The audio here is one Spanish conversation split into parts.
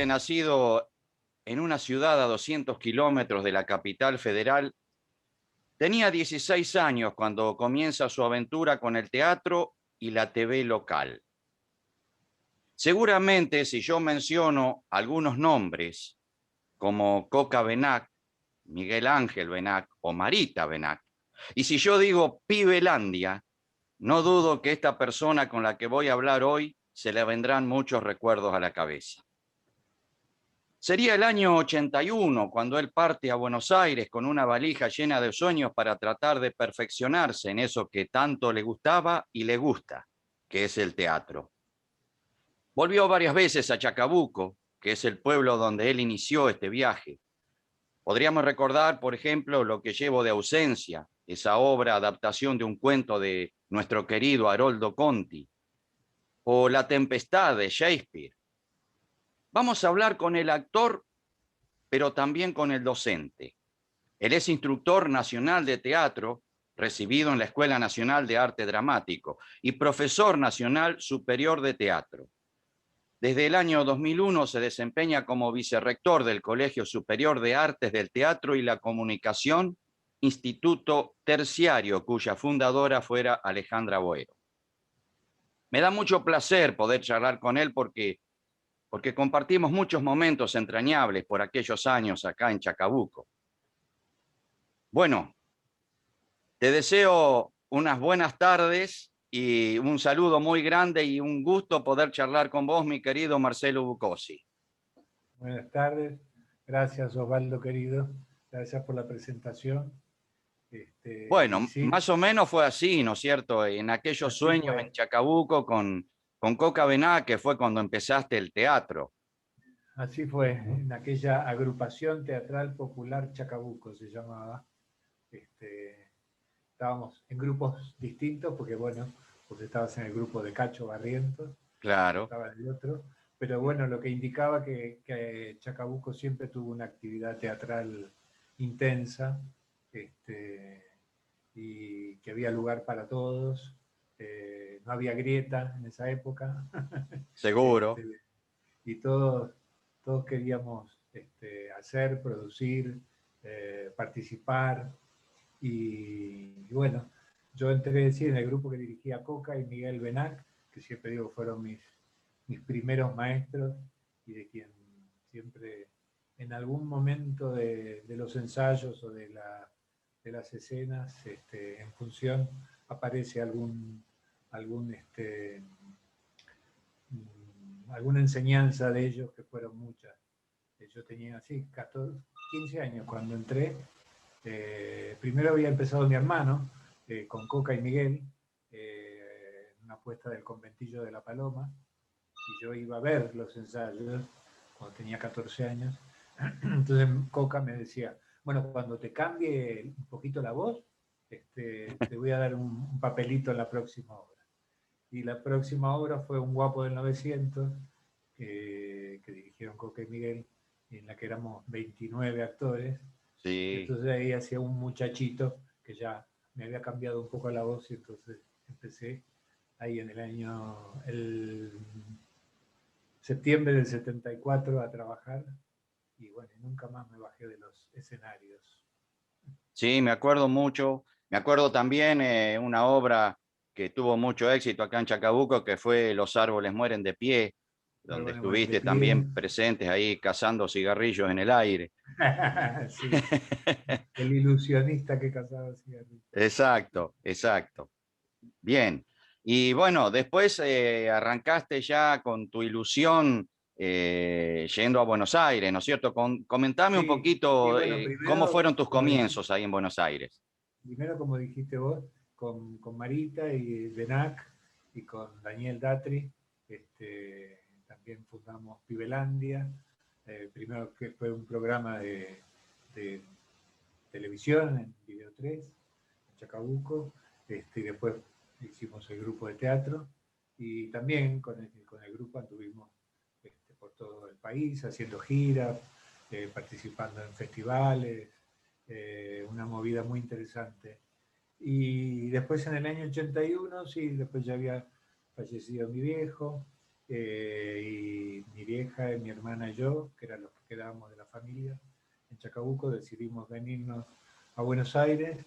hombre nacido en una ciudad a 200 kilómetros de la capital federal, tenía 16 años cuando comienza su aventura con el teatro y la TV local. Seguramente si yo menciono algunos nombres como Coca Benac, Miguel Ángel Benac o Marita Benac, y si yo digo Pibelandia, no dudo que esta persona con la que voy a hablar hoy se le vendrán muchos recuerdos a la cabeza. Sería el año 81 cuando él parte a Buenos Aires con una valija llena de sueños para tratar de perfeccionarse en eso que tanto le gustaba y le gusta, que es el teatro. Volvió varias veces a Chacabuco, que es el pueblo donde él inició este viaje. Podríamos recordar, por ejemplo, Lo que llevo de ausencia, esa obra adaptación de un cuento de nuestro querido Haroldo Conti, o La tempestad de Shakespeare. Vamos a hablar con el actor, pero también con el docente. Él es instructor nacional de teatro, recibido en la Escuela Nacional de Arte Dramático, y profesor nacional superior de teatro. Desde el año 2001 se desempeña como vicerrector del Colegio Superior de Artes del Teatro y la Comunicación, instituto terciario cuya fundadora fuera Alejandra Boero. Me da mucho placer poder charlar con él porque compartimos muchos momentos entrañables por aquellos años acá en Chacabuco. Bueno, te deseo unas buenas tardes y un saludo muy grande y un gusto poder charlar con vos, mi querido Marcelo Bucosi. Buenas tardes, gracias Osvaldo querido, gracias por la presentación. Y Bueno, sí, más o menos fue así, ¿no es cierto? En aquellos así sueños en fue, Chacabuco con Coca Bená, que fue cuando empezaste el teatro. así fue, en aquella agrupación teatral popular Chacabuco se llamaba. Estábamos en grupos distintos, porque bueno, vos estabas en el grupo de Cacho Barrientos, yo Claro, estaba en el otro, pero bueno, lo que indicaba que Chacabuco siempre tuvo una actividad teatral intensa, y que había lugar para todos, no había grieta en esa época, seguro. este, y todos queríamos hacer, producir, participar, y bueno, yo entré sí, en el grupo que dirigía Coca y Miguel Benac, que siempre digo fueron mis primeros maestros y de quien siempre en algún momento de los ensayos o de las escenas en función aparece algún alguna enseñanza de ellos, que fueron muchas. Yo tenía así 14, 15 años cuando entré. Primero había empezado mi hermano con Coca y Miguel en una puesta del conventillo de La Paloma, y yo iba a ver los ensayos cuando tenía 14 años. Entonces Coca me decía, bueno, cuando te cambie un poquito la voz, te voy a dar un papelito en la próxima obra. Y la próxima obra fue Un guapo del 900, que dirigieron Coca y Miguel, en la que éramos 29 actores. Sí. Entonces ahí hacía un muchachito que ya me había cambiado un poco la voz, y entonces empecé ahí en el septiembre del 74 a trabajar, y bueno, nunca más me bajé de los escenarios. Sí, me acuerdo mucho. Me acuerdo también una obra que tuvo mucho éxito acá en Chacabuco, que fue Los árboles mueren de pie, Los donde árboles mueren de estuviste pie. también presentes ahí cazando cigarrillos en el aire. Sí, el ilusionista que cazaba cigarrillos. Exacto, exacto. Bien. Y bueno, después arrancaste ya con tu ilusión yendo a Buenos Aires, ¿no es cierto? Comentame un Sí, sí, poquito bueno, cómo primero, fueron tus como dijiste, comienzos ahí en Buenos Aires. como dijiste vos, con Marita y Benac y con Daniel Datri, también fundamos Pibelandia, primero que fue un programa de televisión en Video 3, en Chacabuco, y después hicimos el grupo de teatro, y también con el grupo anduvimos por todo el país haciendo giras, participando en festivales, una movida muy interesante. Y después en el año 81, sí, después ya había fallecido mi viejo, y mi vieja, mi hermana y yo, que eran los que quedábamos de la familia, en Chacabuco, decidimos venirnos a Buenos Aires.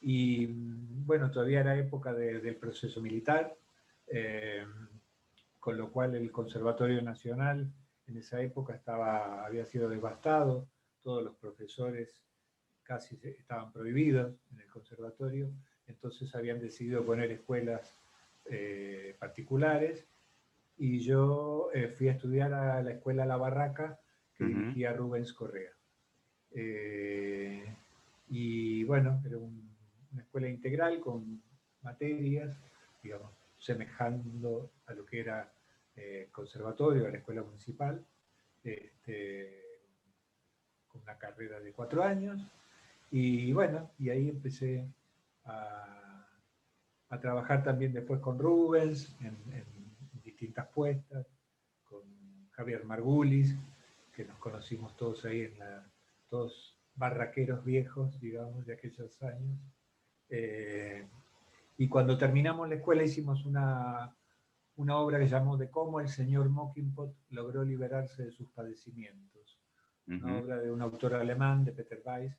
Y bueno, todavía era época del proceso militar, eh, con lo cual el Conservatorio Nacional en esa época había sido devastado, todos los profesores casi estaban prohibidos en el conservatorio, entonces habían decidido poner escuelas particulares, y yo fui a estudiar a la escuela La Barraca, que dirigía Rubens Correa. Y bueno, era una escuela integral con materias, digamos, semejando a lo que era conservatorio, a la escuela municipal, con una carrera de 4 años. Y bueno, y ahí empecé a trabajar también después con Rubens en distintas puestas, con Javier Margulis, que nos conocimos todos ahí, todos barraqueros viejos, digamos, de aquellos años. Y cuando terminamos la escuela hicimos una obra que llamó De cómo el señor Mockingbot logró liberarse de sus padecimientos. Una obra de un autor alemán, de Peter Weiss,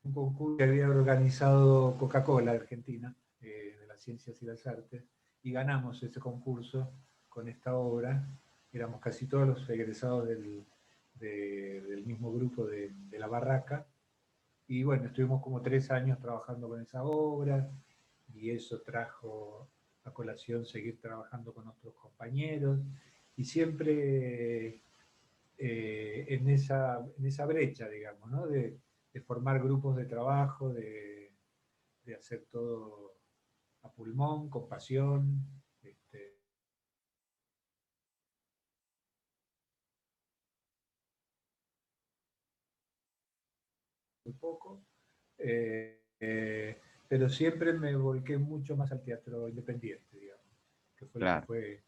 un concurso que había organizado Coca-Cola Argentina, de las ciencias y las artes, y ganamos ese concurso con esta obra. Éramos casi todos los egresados del mismo grupo de La Barraca, y bueno, estuvimos como 3 años trabajando con esa obra, y eso trajo a colación seguir trabajando con otros compañeros, y siempre en esa brecha, digamos, ¿no? De formar grupos de trabajo, de hacer todo a pulmón, con pasión. Muy poco, pero siempre me volqué mucho más al teatro independiente, digamos, que fue lo que fue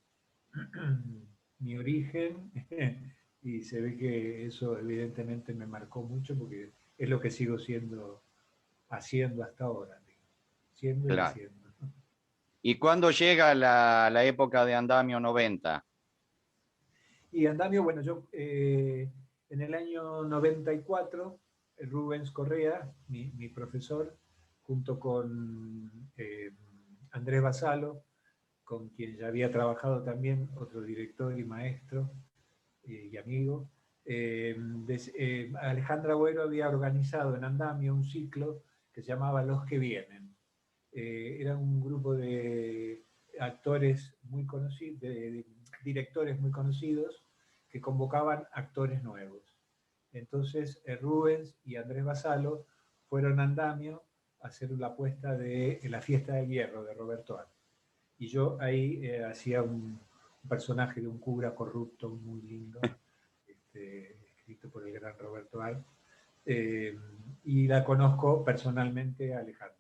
mi origen, y se ve que eso evidentemente me marcó mucho porque es lo que sigo haciendo hasta ahora, digamos, siendo y haciendo. ¿Y cuándo llega la época de Andamio 90? Y Andamio, bueno, yo en el año 94, Rubens Correa, mi profesor, junto con Andrés Basalo, con quien ya había trabajado también, otro director y maestro y amigo, Alejandra Agüero había organizado en Andamio un ciclo que se llamaba Los que Vienen. Era un grupo de actores muy conocidos, de directores muy conocidos, que convocaban actores nuevos. Entonces Rubens y Andrés Basalo fueron a Andamio a hacer la apuesta de La Fiesta del Hierro de Roberto Ar. Y yo ahí hacía un personaje de un cura corrupto muy lindo, escrito por el gran Roberto Ar, y la conozco personalmente a Alejandra.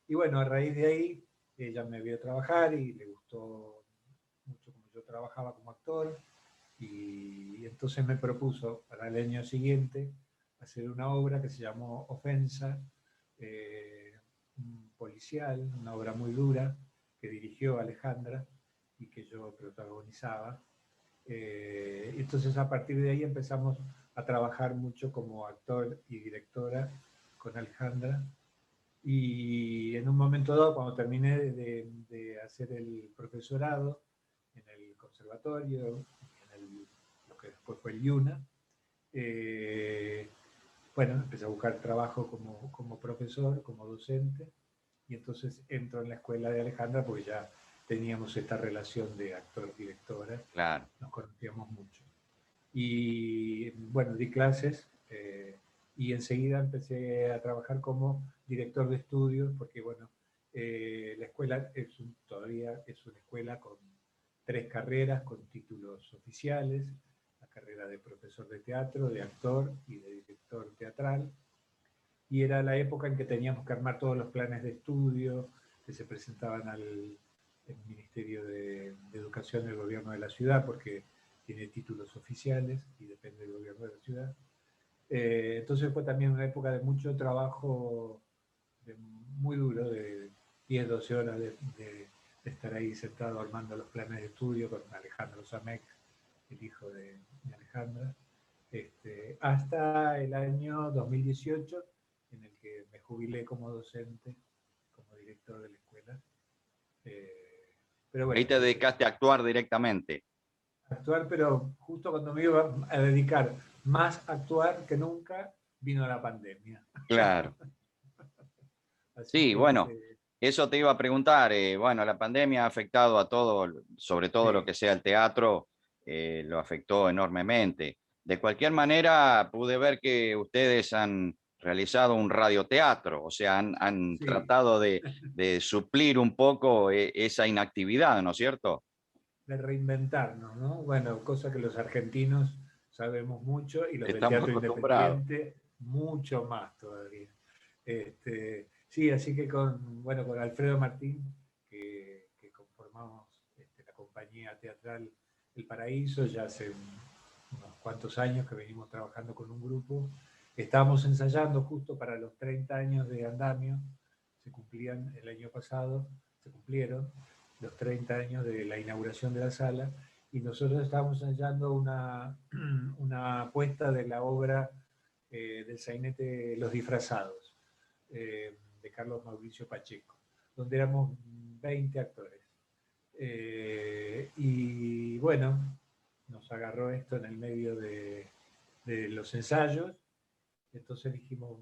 Y bueno, a raíz de ahí ella me vio trabajar y le gustó mucho como yo trabajaba como actor, y entonces me propuso para el año siguiente hacer una obra que se llamó Ofensa, policial, una obra muy dura que dirigió Alejandra y que yo protagonizaba. Entonces a partir de ahí empezamos a trabajar mucho como actor y directora con Alejandra. Y en un momento dado, cuando terminé de hacer el profesorado en el conservatorio, lo que después fue el IUNA, bueno, empecé a buscar trabajo como profesor, como docente, y entonces entro en la escuela de Alejandra porque ya teníamos esta relación de actor-directora, Claro. nos conocíamos mucho. Y bueno, di clases, y enseguida empecé a trabajar como director de estudios, porque bueno, la escuela todavía es una escuela con 3 carreras, con títulos oficiales: la carrera de profesor de teatro, de actor y de director teatral. Y era la época en que teníamos que armar todos los planes de estudio que se presentaban al Ministerio de Educación del Gobierno de la Ciudad, porque tiene títulos oficiales y depende del Gobierno de la Ciudad. Entonces fue también una época de mucho trabajo muy duro, de 10, 12 horas de estar ahí sentado armando los planes de estudio con Alejandro Samek, el hijo de Alejandra, hasta el año 2018, en el que me jubilé como docente, como director de la escuela. Pero bueno, Ahí te dedicaste a actuar directamente. actuar, pero justo cuando me iba a dedicar más a actuar que nunca, vino la pandemia. Claro. Así Sí, que bueno, eso te iba a preguntar. Bueno, la pandemia ha afectado a todo, sobre todo lo sí, que sea el teatro, lo afectó enormemente. De cualquier manera, pude ver que ustedes han realizado un radioteatro, o sea, han sí, tratado de suplir un poco esa inactividad, ¿no es cierto? de reinventarnos, ¿no? Bueno, cosa que los argentinos sabemos mucho y los del Estamos teatro acostumbrados. independiente mucho más todavía. Sí, así que bueno, con Alfredo Martín, que conformamos la compañía teatral El Paraíso, ya hace unos cuantos años que venimos trabajando con un grupo. Estábamos ensayando justo para los 30 años de Andamio, se cumplían el año pasado, se cumplieron los 30 años de la inauguración de la sala, y nosotros estábamos ensayando una apuesta de la obra del sainete Los Disfrazados, de Carlos Mauricio Pacheco, donde éramos 20 actores. Y bueno, nos agarró esto en el medio de los ensayos, entonces dijimos,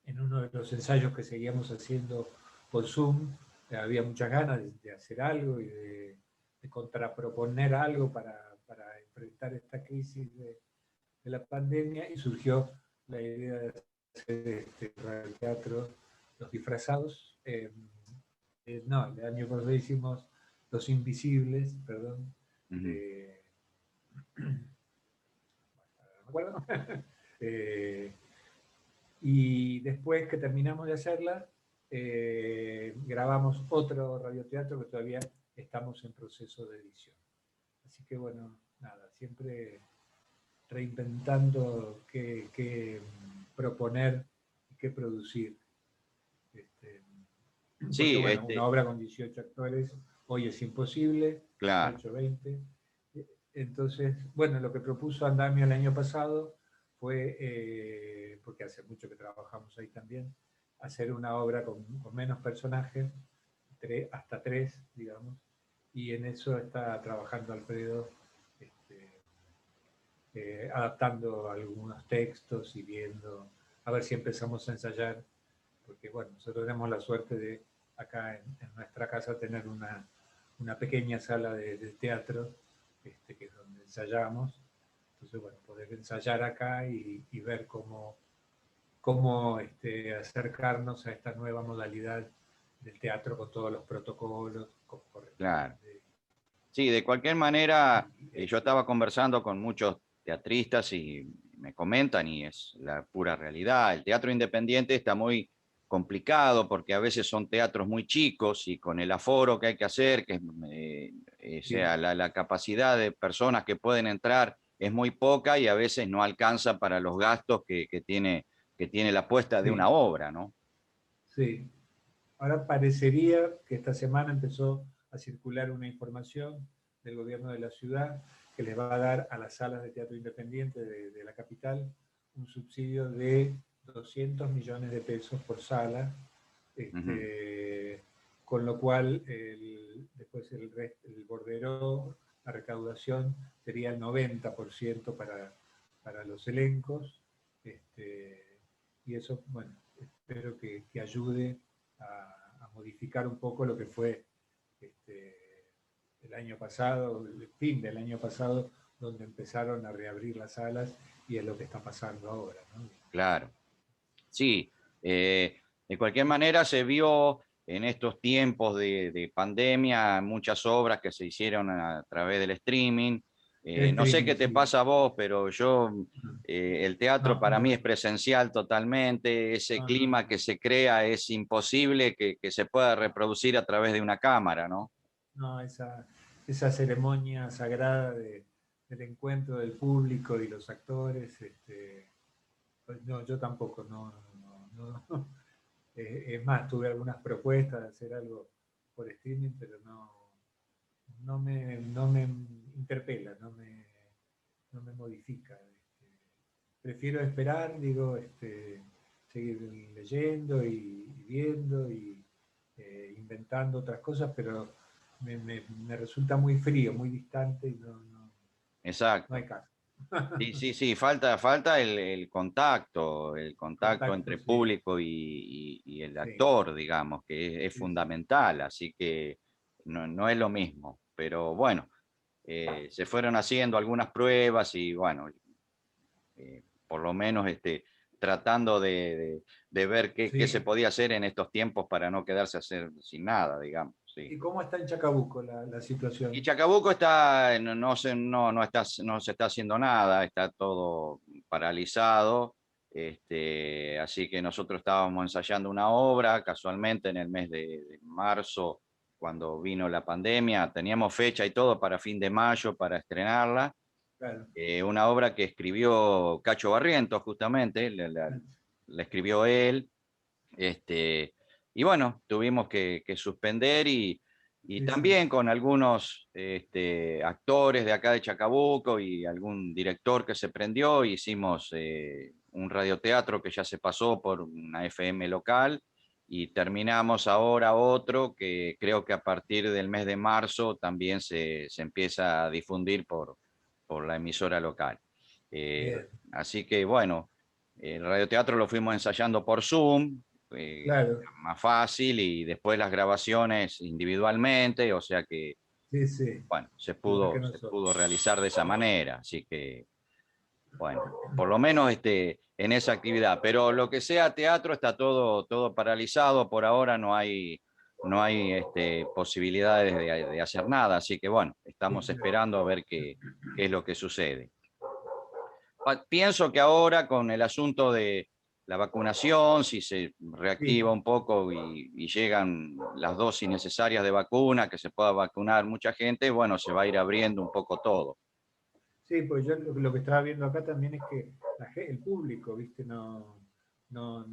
en uno de los ensayos que seguíamos haciendo por Zoom, había muchas ganas de hacer algo y de contraproponer algo para enfrentar esta crisis de la pandemia, y surgió la idea de hacer este teatro Los Disfrazados. No, el año pasado hicimos Los Invisibles, perdón, Ujú. de... no me acuerdo. eh, y después que terminamos de hacerla, grabamos otro radioteatro que todavía estamos en proceso de edición. Así que bueno, nada, siempre reinventando qué proponer y qué producir. Este, Porque Sí, bueno, una obra con 18 actores hoy es imposible, claro. 18, 20. Entonces, bueno, lo que propuso Andamio el año pasado fue, porque hace mucho que trabajamos ahí también, hacer una obra con menos personajes, hasta tres, digamos, y en eso está trabajando Alfredo, este, adaptando algunos textos y viendo, a ver si empezamos a ensayar, porque bueno, nosotros tenemos la suerte de acá en nuestra casa tener una pequeña sala de teatro, que es donde ensayamos. Entonces, bueno, poder ensayar acá y ver cómo acercarnos a esta nueva modalidad del teatro con todos los protocolos, como Claro. corresponde. Sí, de cualquier manera, Y, yo estaba conversando con muchos teatristas y me comentan, y es la pura realidad, el teatro independiente está muy complicado porque a veces son teatros muy chicos y con el aforo que hay que hacer, o sí, sea, la capacidad de personas que pueden entrar es muy poca y a veces no alcanza para los gastos que tiene la puesta de una sí, obra, ¿no? sí. Ahora parecería que esta semana empezó a circular una información del gobierno de la ciudad que les va a dar a las salas de teatro independiente de la capital un subsidio de 200 millones de pesos por sala, Ujú. con lo cual después el bordero, la recaudación sería el 90% para los elencos, y eso, bueno, espero que ayude a modificar un poco lo que fue este, el año pasado, el fin del año pasado, donde empezaron a reabrir las salas, y es lo que está pasando ahora, ¿no? Claro. Sí, de cualquier manera se vio en estos tiempos de pandemia muchas obras que se hicieron a través del streaming. El No sé streaming, qué te sí. pasa a vos, pero yo, el teatro No, para mí no, es presencial totalmente. Ese no, no, clima que se crea es imposible que se pueda reproducir a través de una cámara, ¿no? no, esa ceremonia sagrada del encuentro del público y los actores, pues no, yo tampoco, no, no, no, Es más, tuve algunas propuestas de hacer algo por streaming, pero no me interpela, no me modifica. Prefiero esperar, digo, seguir leyendo y viendo y inventando otras cosas, pero me resulta muy frío, muy distante y no hay Exacto. caso. Sí, sí, sí, falta el contacto Contacto, entre sí, público y el sí, actor, digamos, que es sí, sí. fundamental, así que no es lo mismo. Pero bueno, se fueron haciendo algunas pruebas y bueno, por lo menos tratando de ver qué se Sí. podía hacer en estos tiempos para no quedarse sin nada, digamos. Sí. ¿Y cómo está en Chacabuco la Y situación? Chacabuco está, no se está haciendo nada, está todo paralizado. Así que nosotros estábamos ensayando una obra casualmente en el mes de marzo, cuando vino la pandemia. Teníamos fecha y todo para fin de mayo para estrenarla. Claro. Una obra que escribió Cacho Barrientos, justamente, la escribió él. Y bueno, tuvimos que suspender y Sí, sí. también con algunos actores de acá de Chacabuco y algún director que se prendió, hicimos un radioteatro que ya se pasó por una FM local y terminamos ahora otro que creo que a partir del mes de marzo también se empieza a difundir por la emisora local. Bien, Así que bueno, el radioteatro lo fuimos ensayando por Zoom, claro. más fácil, y después las grabaciones individualmente, o sea que, Sí, sí. bueno, Igual que se nosotros. pudo realizar de esa manera, así que, bueno, por lo menos en esa actividad, pero lo que sea teatro está todo paralizado, por ahora no hay posibilidades de hacer nada, así que, bueno, Sí, estamos claro. esperando a ver qué es lo que sucede. Pienso que ahora con el asunto de la vacunación, si se reactiva Sí, un poco y llegan las dosis necesarias de vacuna, que se pueda vacunar mucha gente, bueno, se va a ir abriendo un poco todo. sí, pues yo lo que estaba viendo acá también es que el público, viste, no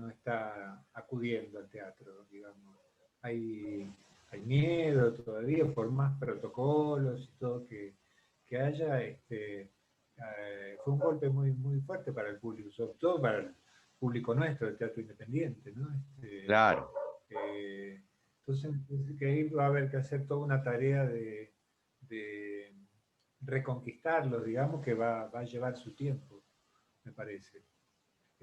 está acudiendo al teatro, digamos. Hay miedo todavía por más protocolos y todo que haya. Fue un golpe muy fuerte para el público, sobre todo para el público nuestro, del teatro independiente, ¿no? Claro. Eh, entonces, me parece que ahí va a haber que hacer toda una tarea de reconquistarlos, digamos, que va a llevar su tiempo, me parece.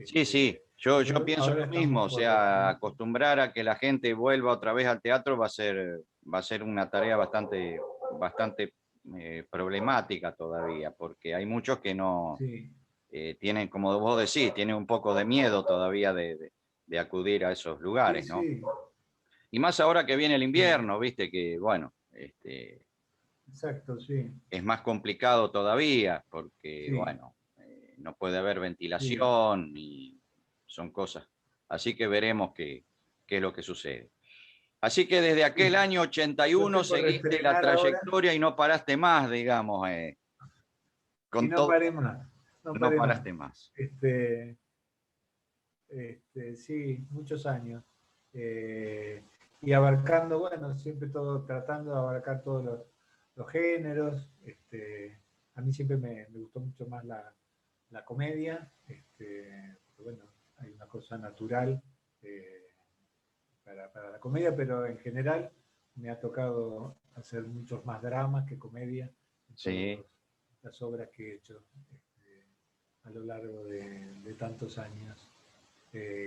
Sí, sí, yo pienso Ahora lo mismo, estamos o por sea, definir. acostumbrar a que la gente vuelva otra vez al teatro va a ser una tarea bastante problemática todavía, porque hay muchos que no Sí, tienen, como vos decís, tienen un poco de miedo todavía de acudir a esos sí, lugares, ¿no? sí, Y más ahora que viene el sí, invierno, viste que, bueno, exacto, sí, es más complicado todavía, porque, sí, bueno, no puede haber sí. ventilación y son cosas. Así que veremos qué es lo que sucede. Así que desde aquel Sí. año Yo 81 estoy por seguiste la reestrenar ahora trayectoria y no paraste más, digamos, y con no todo, paré más, no no paré más. paraste más. Este, sí, muchos años. Y abarcando, bueno, siempre todo, tratando de abarcar todos los géneros. A mí siempre me gustó mucho más la comedia, porque bueno, hay una cosa natural eh, para la comedia, pero en general me ha tocado hacer muchos más dramas que comedia en todas Sí, las obras que he hecho a lo largo de tantos años.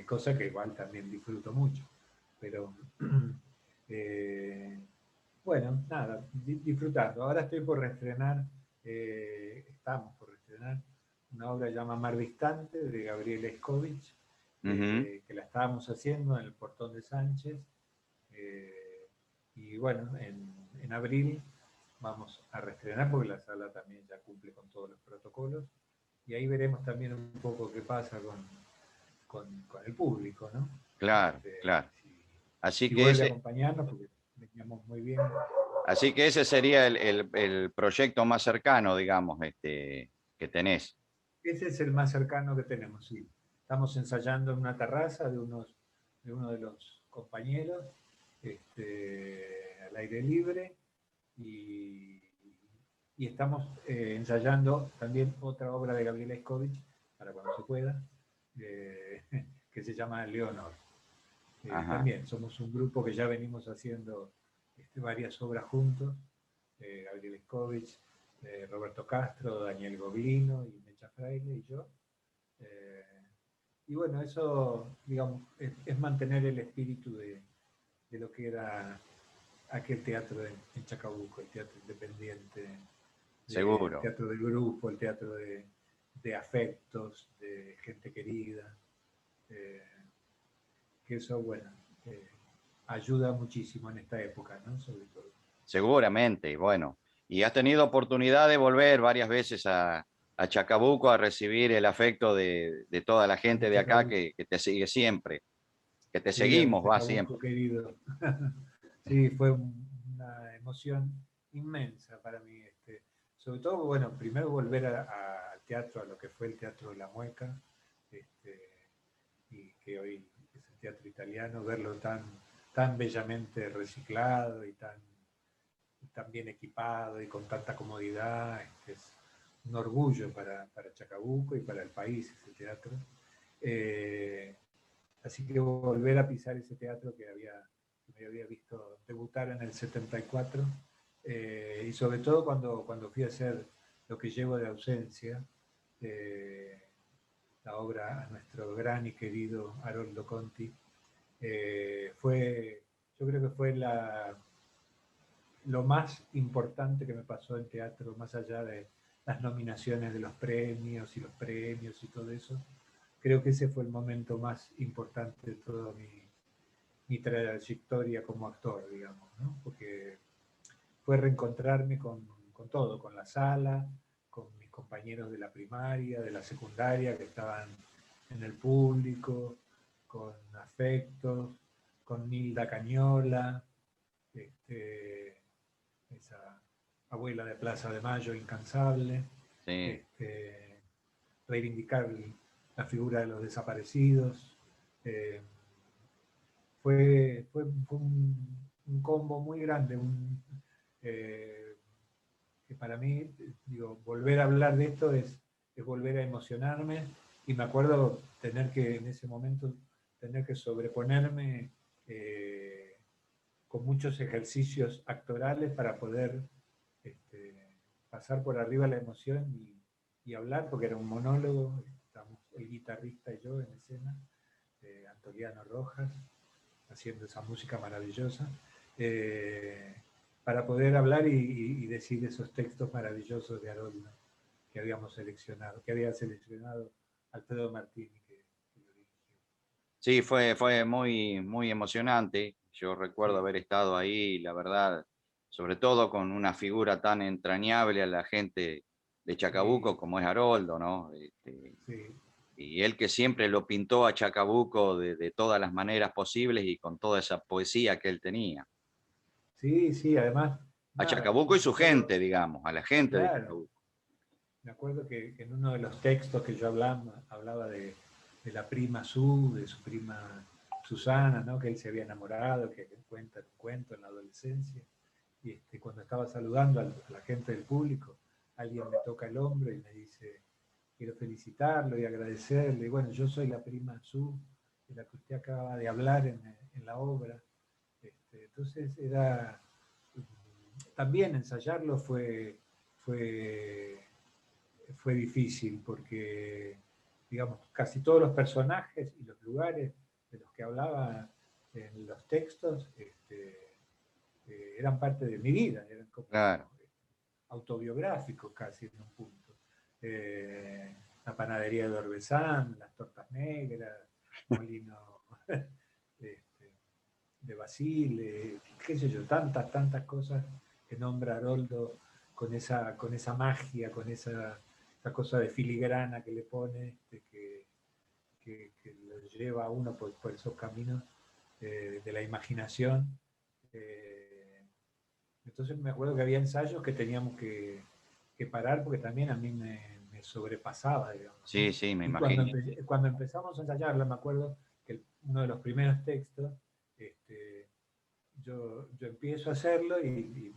Cosa que igual también disfruto mucho. Pero eh, bueno, nada, disfrutando. Ahora estoy por reestrenar, estamos por reestrenar una obra llamada Mar Distante de Gabriel Escovich, ujú, que la estábamos haciendo en el Portón de Sánchez. eh, y bueno, en abril vamos a reestrenar porque la sala también ya cumple con todos los protocolos. Y ahí veremos también un poco qué pasa con el público, ¿no? claro, claro. Si, Así si que vuelve a ese, acompañarnos, porque veníamos muy bien. Así que ese sería el proyecto más cercano, digamos, que tenés. Ese es el más cercano que tenemos, sí. Estamos ensayando en una terraza de unos de uno de los compañeros, al aire libre, y, y estamos ensayando también otra obra de Gabriela Iskovich, para cuando se pueda, eh, que se llama Leonor. Ajá. También somos un grupo que ya venimos haciendo varias obras juntos, Gabriel Iskovich, Roberto Castro, Daniel Goblino y Mecha Fraile y yo. Eh, y bueno, eso, digamos, es mantener el espíritu de lo que era aquel teatro en Chacabuco, el teatro independiente, el Seguro. teatro del grupo, el teatro de afectos, de gente querida. Eh, que eso, bueno, eh, ayuda muchísimo en esta época, ¿no? Sobre todo. Seguramente, bueno. Y has tenido oportunidad de volver varias veces a Chacabuco a recibir el afecto de toda la gente De de acá Chacabuco. que te sigue siempre, que te Sí, a mi seguimos, va Chacabuco siempre. querido. Sí, fue una emoción inmensa para mí. Sobre todo, bueno, primero volver al teatro, a lo que fue el Teatro de la Mueca, este, y que hoy es el teatro italiano, verlo tan bellamente reciclado y tan bien equipado y con tanta comodidad. Es un orgullo para Chacabuco y para el país ese teatro. Eh, Así que volver a pisar ese teatro que me había visto debutar en el 74, y sobre todo cuando fui a hacer Lo que llevo de ausencia, eh, la obra a nuestro gran y querido Haroldo Conti, yo creo que fue lo más importante que me pasó en teatro, más allá de las nominaciones de los premios y los premios y todo eso. Creo que ese fue el momento más importante de toda mi trayectoria como actor, digamos, ¿no? Porque fue reencontrarme con todo, con la sala, con mis compañeros de la primaria, de la secundaria que estaban en el público, con afectos, con Nilda Cañola, este, esa abuela de Plaza de Mayo incansable, Sí. este, reivindicar la figura de los desaparecidos. Eh, fue un combo muy grande, eh, que para mí, digo, volver a hablar de esto es volver a emocionarme, y me acuerdo tener que, en ese momento, tener que sobreponerme con muchos ejercicios actorales para poder este, pasar por arriba la emoción y hablar, porque era un monólogo, estamos el guitarrista y yo en escena, Antoliano Rojas, haciendo esa música maravillosa, eh, para poder hablar y decir esos textos maravillosos de Haroldo que había seleccionado Alfredo Martini, que lo dirigió. Sí, fue muy, muy emocionante. Yo recuerdo Sí, haber estado ahí, la verdad, sobre todo con una figura tan entrañable a la gente de Chacabuco sí, como es Haroldo, ¿no? sí, Y él que siempre lo pintó a Chacabuco de todas las maneras posibles y con toda esa poesía que él tenía. sí, sí, además, A nada, Chacabuco y me su acuerdo, gente, digamos, a la gente de claro, Chacabuco. me acuerdo que en uno de los textos que yo hablaba de la prima Su, de su prima Susana, ¿no? Que él se había enamorado, que cuenta un cuento en la adolescencia. Y cuando estaba saludando a la gente del público, alguien me toca el hombro y me dice, quiero felicitarlo y agradecerle. Y bueno, yo soy la prima Su, de la que usted acaba de hablar en la obra. Entonces también ensayarlo fue, fue difícil porque, digamos, casi todos los personajes y los lugares de los que hablaba en los textos eran parte de mi vida, eran como Claro. autobiográficos casi en un punto. Eh, la panadería de Orbezán, las tortas negras, Molino este, de Basile, qué sé yo, tantas cosas que nombra Haroldo con esa magia, esa cosa de filigrana que le pone, que lo lleva a uno por esos caminos de la imaginación. Eh, entonces me acuerdo que había ensayos que teníamos que parar porque también a mí me sobrepasaba, digamos, ¿no? Sí, sí, me Y imagino. cuando empezamos a ensayarla, me acuerdo que uno de los primeros textos, yo empiezo a hacerlo y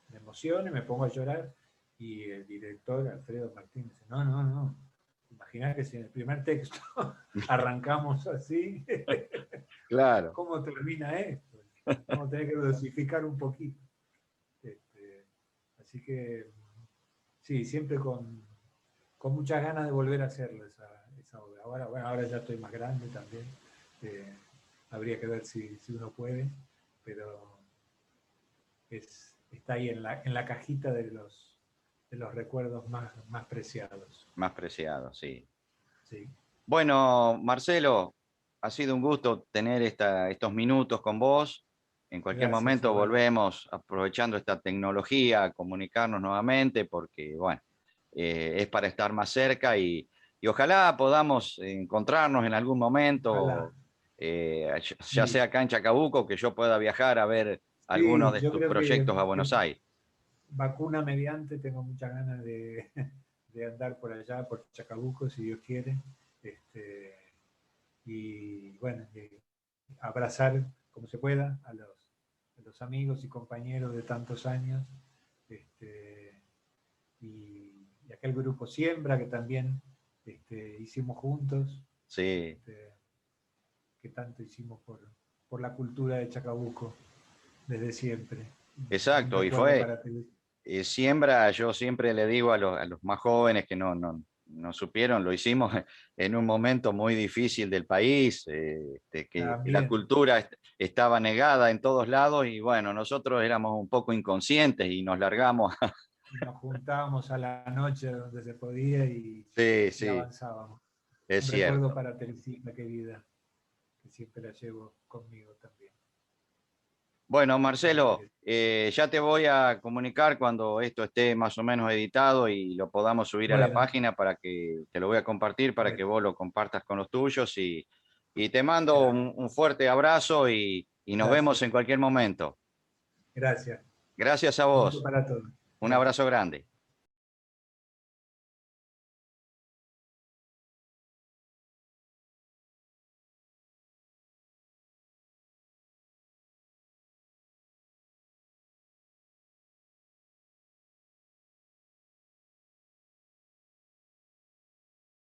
me emociono y me pongo a llorar, y el director, Alfredo Martínez, dice, no, no, no, imagina que si en el primer texto arrancamos así, Claro. ¿cómo termina esto? Vamos a tener que dosificar un poquito. Así que, sí, siempre con muchas ganas de volver a hacerlo esa obra. Ahora ya estoy más grande también. Habría que ver si uno puede, pero está ahí en la cajita de los recuerdos más preciados. Más preciado, sí. Sí. Bueno, Marcelo, ha sido un gusto tener estos minutos con vos. En cualquier Gracias, momento igual. volvemos aprovechando esta tecnología a comunicarnos nuevamente porque, bueno, es para estar más cerca y ojalá podamos encontrarnos en algún Ojalá. momento, ya Sí, sea acá en Chacabuco, que yo pueda viajar a ver algunos sí, de yo tus creo que proyectos a Buenos Aires. vacuna mediante, tengo muchas ganas de andar por allá, por Chacabuco, si Dios quiere. Y bueno, abrazar como se pueda a los amigos y compañeros de tantos años. Y aquel grupo Siembra que también hicimos juntos, Sí, que tanto hicimos por la cultura de Chacabuco desde siempre. Un exacto. Y recuerdo fue, para ti. siembra, yo siempre le digo a los más jóvenes que no supieron, lo hicimos en un momento muy difícil del país, que la También cultura estaba negada en todos lados y bueno, nosotros éramos un poco inconscientes y nos largamos. nos juntábamos a la noche donde se podía Sí, y sí, avanzábamos. es Un recuerdo cierto. para Teresita querida, que siempre la llevo conmigo también. Bueno, Doña Marcelo, Teresa. ya te voy a comunicar cuando esto esté más o menos editado y lo podamos subir a la Bueno, página para que te lo voy a compartir para que bueno, vos lo compartas con los tuyos y te mando gracias, un fuerte abrazo y nos vemos gracias, en cualquier momento. gracias. Gracias a Lo mismo vos. para todos. Un Gracias. abrazo grande.